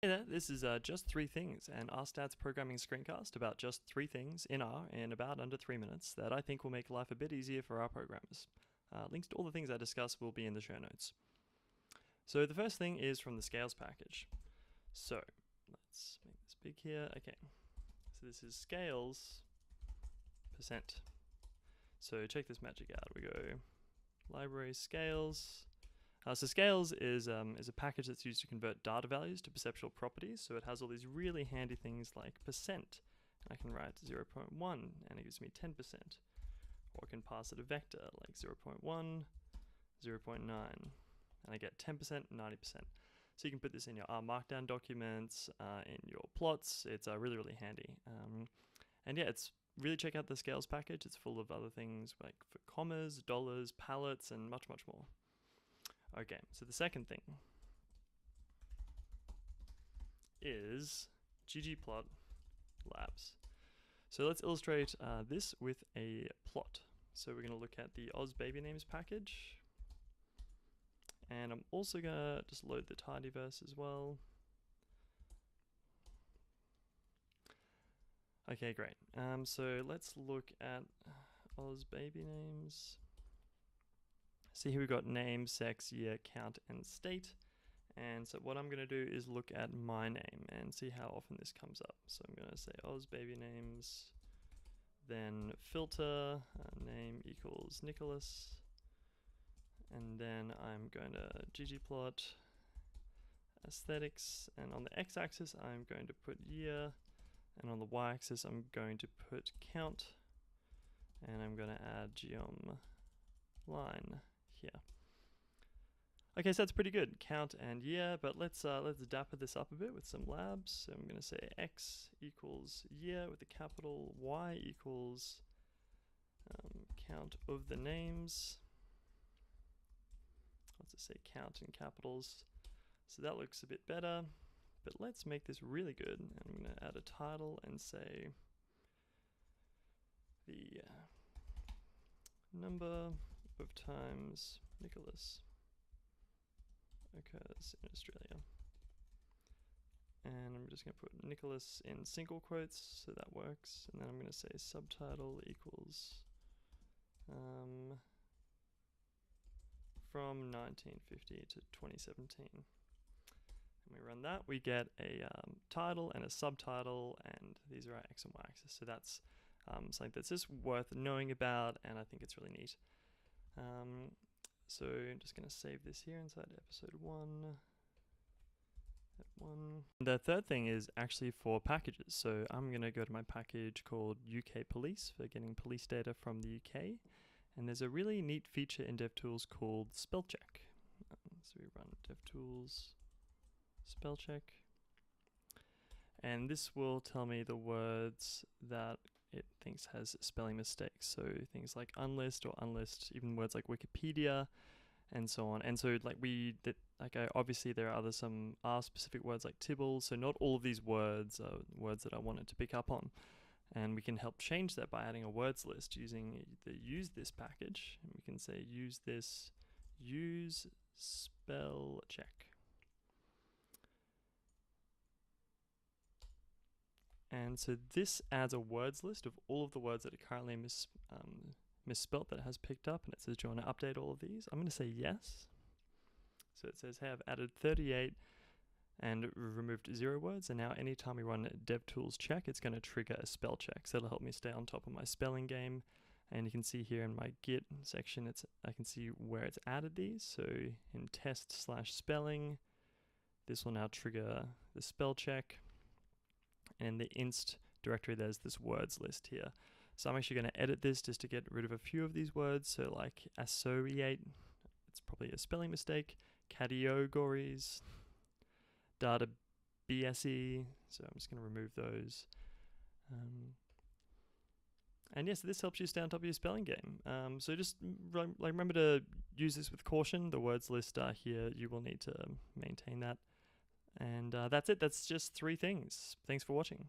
Hey there, this is Just Three Things, an rstats programming screencast about just three things in R in about under 3 minutes that I think will make life a bit easier for our programmers. Links to all the things I discuss will be in the show notes. So the first thing is from the scales package. So let's make this big here. Okay, so this is scales %. So check this magic out. We go library scales. So scales is a package that's used to convert data values to perceptual properties. So it has all these really handy things like percent. I can write 0.1 and it gives me 10%. Or I can pass it a vector like 0.1, 0.9, and I get 10%, 90%. So you can put this in your rmarkdown documents, in your plots. It's really, really handy. And yeah, it's really check out the scales package. It's full of other things like for commas, dollars, palettes, and much, much more. Okay, so the second thing is ggplot labs. So let's illustrate this with a plot. So we're going to look at the ozbabynames package. And I'm also going to just load the tidyverse as well. Okay, great. So let's look at ozbabynames. See here we've got name, sex, year, count, and state. And so what I'm going to do is look at my name and see how often this comes up. So I'm going to say ozbabynames, then filter, name equals Nicholas. And then I'm going to ggplot aesthetics. And on the x-axis, I'm going to put year. And on the y-axis, I'm going to put count. And I'm going to add geom line here. Okay, so that's pretty good, count and year, but let's dapper this up a bit with some labs. So I'm going to say x equals year with a capital, y equals count of the names. Let's just say count in capitals. So that looks a bit better, but let's make this really good. And I'm going to add a title and say the number of times Nicholas occurs in Australia. And I'm just going to put Nicholas in single quotes, so that works. And then I'm going to say subtitle equals from 1950 to 2017. And we run that, we get a title and a subtitle, and these are our x and y axis. So that's something that's just worth knowing about, and I think it's really neat. So I'm just going to save this here inside episode 1. The third thing is actually for packages. So I'm going to go to my package called UK Police for getting police data from the UK. And there's a really neat feature in DevTools called spell check. So we run DevTools spell check. And this will tell me the words that it thinks has spelling mistakes. So things like unlist or unlist, even words like Wikipedia and so on. And so obviously there are some R-specific words like Tibble. So not all of these words are words that I wanted to pick up on. And we can help change that by adding a words list using the use this package. And we can say use this, use spell check. And so this adds a words list of all of the words that are currently misspelt that it has picked up. And it says, do you want to update all of these? I'm going to say yes. So it says, hey, I've added 38 and removed 0 words. And now anytime we run DevTools check, it's going to trigger a spell check. So it'll help me stay on top of my spelling game. And you can see here in my Git section, I can see where it's added these. So in test/spelling, this will now trigger the spell check. And in the inst directory, there's this words list here. So I'm actually going to edit this just to get rid of a few of these words. So like associate, it's probably a spelling mistake. Categories, data BSE. So I'm just going to remove those. And yes, this helps you stay on top of your spelling game. So just remember to use this with caution. The words list here, you will need to maintain that. And that's it. That's just 3 things. Thanks for watching.